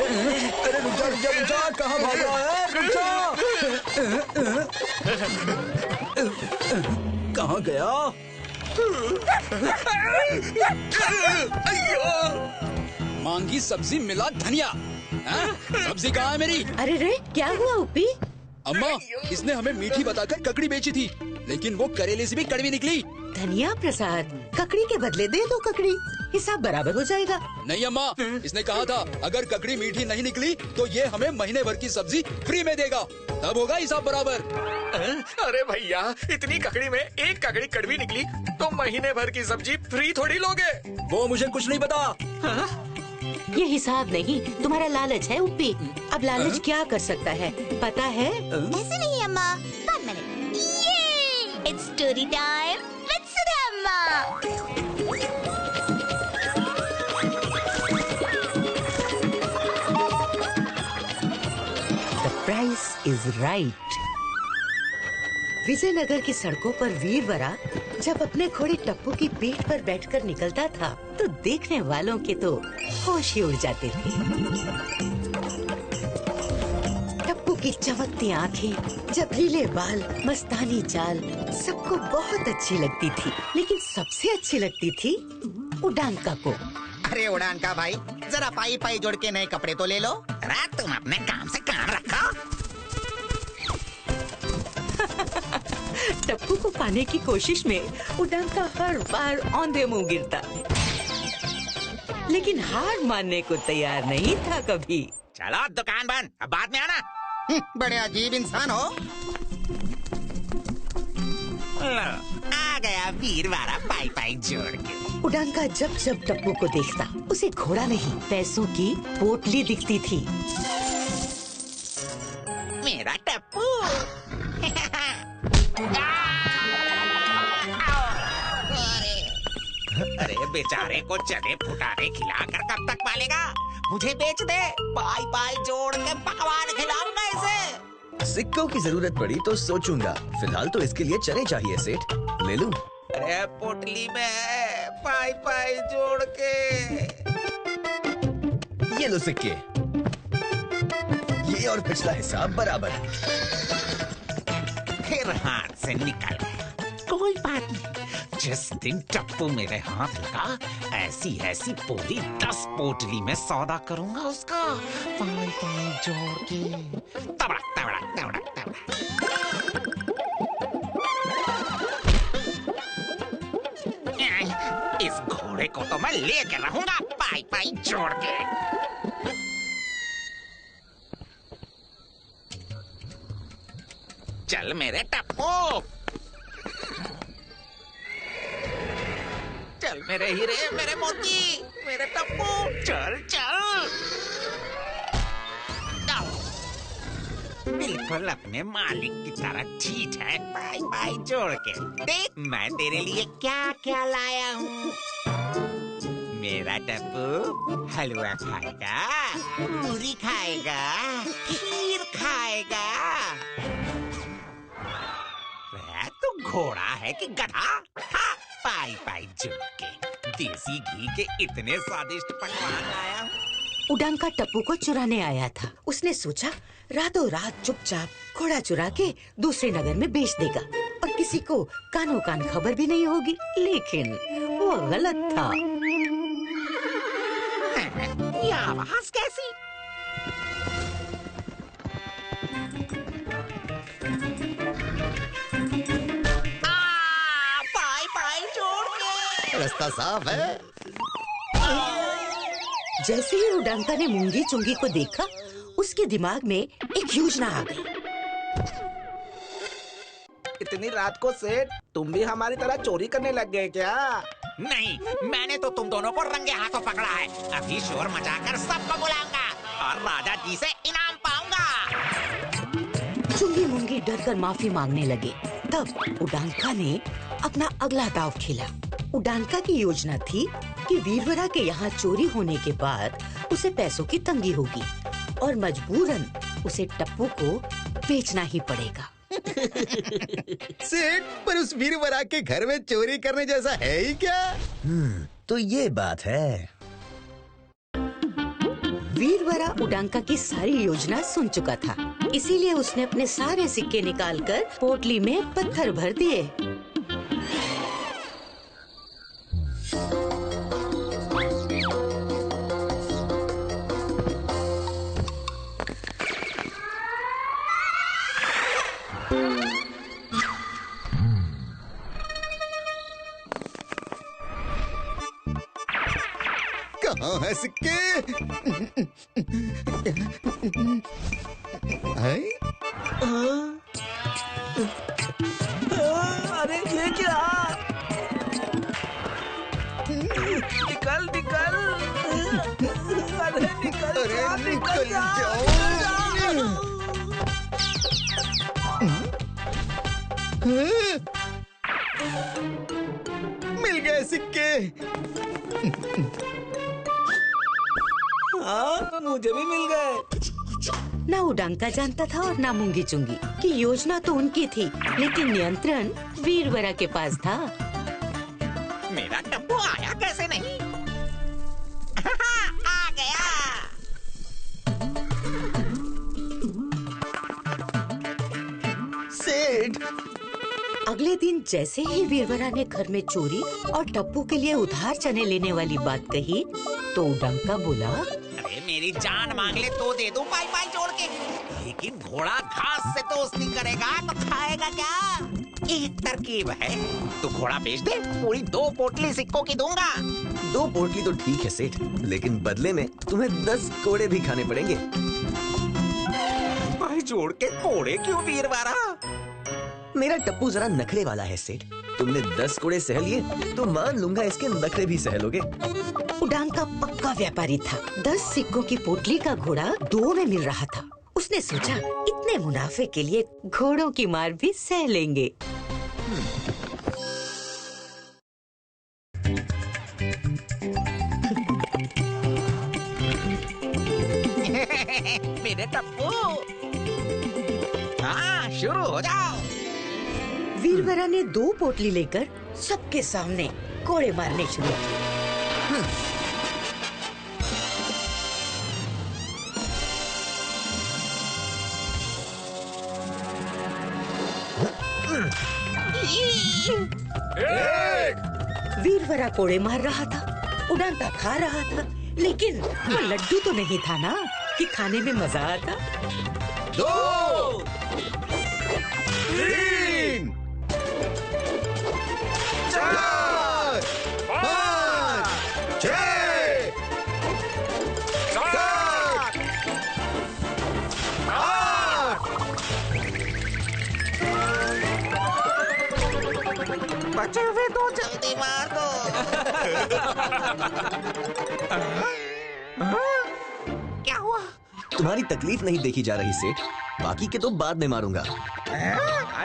अरे रुक जा, कहाँ भाग रहा है? रुक जा। कहाँ गया? मांगी सब्जी मिला धनिया। सब्जी कहाँ है मेरी? अरे रे, क्या हुआ उप्पी? अम्मा, इसने हमें मीठी बताकर ककड़ी बेची थी, लेकिन वो करेले से भी कड़वी निकली। धनिया प्रसाद, ककड़ी के बदले दे दो ककड़ी, हिसाब बराबर हो जाएगा। नहीं अम्मा, इसने कहा था अगर ककड़ी मीठी नहीं निकली तो ये हमें महीने भर की सब्जी फ्री में देगा, तब होगा हिसाब बराबर। अरे भैया, इतनी ककड़ी में एक ककड़ी कड़वी निकली तो महीने भर की सब्जी फ्री थोड़ी लोगे? वो मुझे कुछ नहीं पता। ये हिसाब नहीं, तुम्हारा लालच है उप्पी। अब लालच क्या कर सकता है पता है? ऐसे नहीं अम्मा, 1 मिनट। ये it's story time with Sudama. The price is right. Vijayanagar की सड़कों पर वीरवरा जब अपने घोड़े टप्पू की पीठ पर बैठकर निकलता था तो देखने वालों के तो होश ही उड़ जाते थे। टप्पू की चमकती आंखें, जबरीले बाल, मस्तानी चाल सबको बहुत अच्छी लगती थी, लेकिन सबसे अच्छी लगती थी उडानका को। अरे उड़ानका भाई, जरा पाई पाई जोड़ के नए कपड़े तो ले लो। रात तुम अपने काम से काम रखो। टप्पू को पाने की कोशिश में उडानका हर बार औंधे मुंह गिरता, लेकिन हार मानने को तैयार नहीं था कभी। चलो दुकान बंद, अब बाद में आना। बड़े अजीब इंसान हो। आ गया वीरवारा पाई पाई जोड़ के। उडानका जब जब टप्पू को देखता उसे घोड़ा नहीं पैसों की पोटली दिखती थी। मेरा टप्पू। अरे बेचारे को चने फुटाने खिलाकर कब तक पालेगा? मुझे बेच दे, पाई पाई जोड़ के पकवान खिलाऊंगा इसे। सिक्कों की जरूरत पड़ी तो सोचूंगा, फिलहाल तो इसके लिए चने चाहिए सेठ, ले लूं? अरे पोटली में है, पाई पाई जोड़ के। ये लो सिक्के, ये और पिछला हिसाब बराबर। फिर हाथ से निकल गया। कोई बात नहीं, जिस दिन टप्पू मेरे हाथ लगा ऐसी ऐसी पूरी 10 पोटली में सौदा करूंगा उसका, पाई पाई जोड़ के। तबड़ा तबड़ा तबड़ा तबड़ा। इस घोड़े को तो मैं लेके रहूंगा पाई पाई जोड़ के। चल मेरे टप्पू, चल मेरे हीरे, मेरे मोती, मेरे टप्पू, चल चल। बिल्कुल अपने मालिक की तरह ठीक है पाई पाई जोड़ के। देख मैं तेरे लिए क्या क्या लाया हूँ। मेरा टप्पू हलवा खाएगा, पूरी खाएगा, खीर खाएगा। तू घोड़ा है कि गधा? हाँ, पाई पाई जोड़ के देसी घी के इतने स्वादिष्ट पकवान लाया हूँ। उडानका टप्पू को चुराने आया था। उसने सोचा रातों रात चुपचाप घोड़ा चुरा के दूसरे नगर में बेच देगा और किसी को कानों कान खबर भी नहीं होगी, लेकिन वो गलत था। ये आवाज कैसी? पाई पाई जोड़ के। रास्ता साफ है। जैसे ही उडानका ने मूंगी चुंगी को देखा, उसके दिमाग में एक योजना आ गई। इतनी रात को सेठ, तुम भी हमारी तरह चोरी करने लग गए क्या? नहीं, मैंने तो तुम दोनों को रंगे हाथों पकड़ा है। अभी शोर मचाकर सबको बुलाऊंगा और राजा जी से इनाम पाऊंगा। चुंगी मुंगी डर कर माफी मांगने लगे। तब उडानका ने अपना अगला दांव खेला। उडानका की योजना थी कि वीरवरा के यहाँ चोरी होने के बाद उसे पैसों की तंगी होगी और मजबूरन उसे टप्पू को बेचना ही पड़ेगा। सेठ, पर उस वीरवरा के घर में चोरी करने जैसा है ही क्या? तो ये बात है। वीरवरा उडांका की सारी योजना सुन चुका था, इसीलिए उसने अपने सारे सिक्के निकालकर पोटली में पत्थर भर दिए। कहाँ है सिक्के? हैं? अरे ये क्या? निकल निकल! अरे निकल अरे जा, निकल जा, जाओ! मिल गए सिक्के। हाँ, मुझे भी मिल गए। ना उडांका जानता था और ना मूंगी चुंगी कि योजना तो उनकी थी, लेकिन नियंत्रण वीरवरा के पास था। मेरा टप्पू आया कैसे नहीं? आ गया। सेठ, अगले दिन जैसे ही वीरवरा ने घर में चोरी और टप्पू के लिए उधार चने लेने वाली बात कही, तो उडांका बोला, अरे मेरी जान मांग ले तो दे दूं पाई पाई जोड़ के, लेकिन घोड़ा घास से तो नहीं करेगा तो खाएगा क्या? एक तरकीब है, तू घोड़ा बेच दे, पूरी 2 पोटली सिक्कों की दूंगा। 2 पोटली तो ठीक है सेठ, लेकिन बदले में तुम्हें 10 कोड़े भी खाने पड़ेंगे। पाई जोड़ के कोड़े क्यों वीरवारा? मेरा टप्पू जरा नखरे वाला है सेठ। तुमने 10 कोड़े सह लिए तो मान लूंगा इसके नखरे भी सह लोगे। उडांका पक्का व्यापारी था। 10 सिक्कों की पोटली का घोड़ा 2 में मिल रहा था। उसने सोचा इतने मुनाफे के लिए घोड़ों की मार भी सह लेंगे। मेरे टप्पू, हाँ शुरू हो जाओ। वीरवरा ने 2 पोटली लेकर सबके सामने कोड़े मारने शुरू किए। वीरवरा कोड़े मार रहा था, उडांका खा रहा था, लेकिन वो लड्डू तो नहीं था ना कि खाने में मजा आता। 2 3 4 5 6 7 8 बचे हुए 2 जल्दी मार दो। क्या हुआ? तुम्हारी तकलीफ नहीं देखी जा रही सेठ, बाकी के तो बाद में मारूंगा।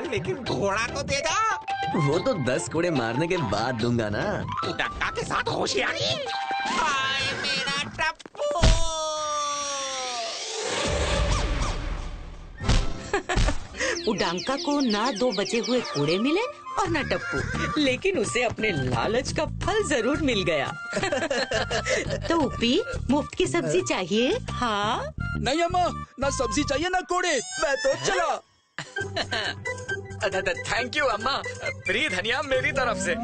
लेकिन घोड़ा को दे दो। वो तो 10 कोड़े मारने के बाद दूंगा ना। उडंका के साथ होशियारी। हाय मेरा टप्पू। उडांका को ना 2 बचे हुए कोड़े मिले और ना टप्पू, लेकिन उसे अपने लालच का फल जरूर मिल गया। तो उपी, मुफ्त की सब्जी चाहिए? हाँ? नहीं अम्मा, ना सब्जी चाहिए ना कोड़े, मैं तो चला। थैंक यू अम्मा, फ्री धनिया मेरी तरफ से।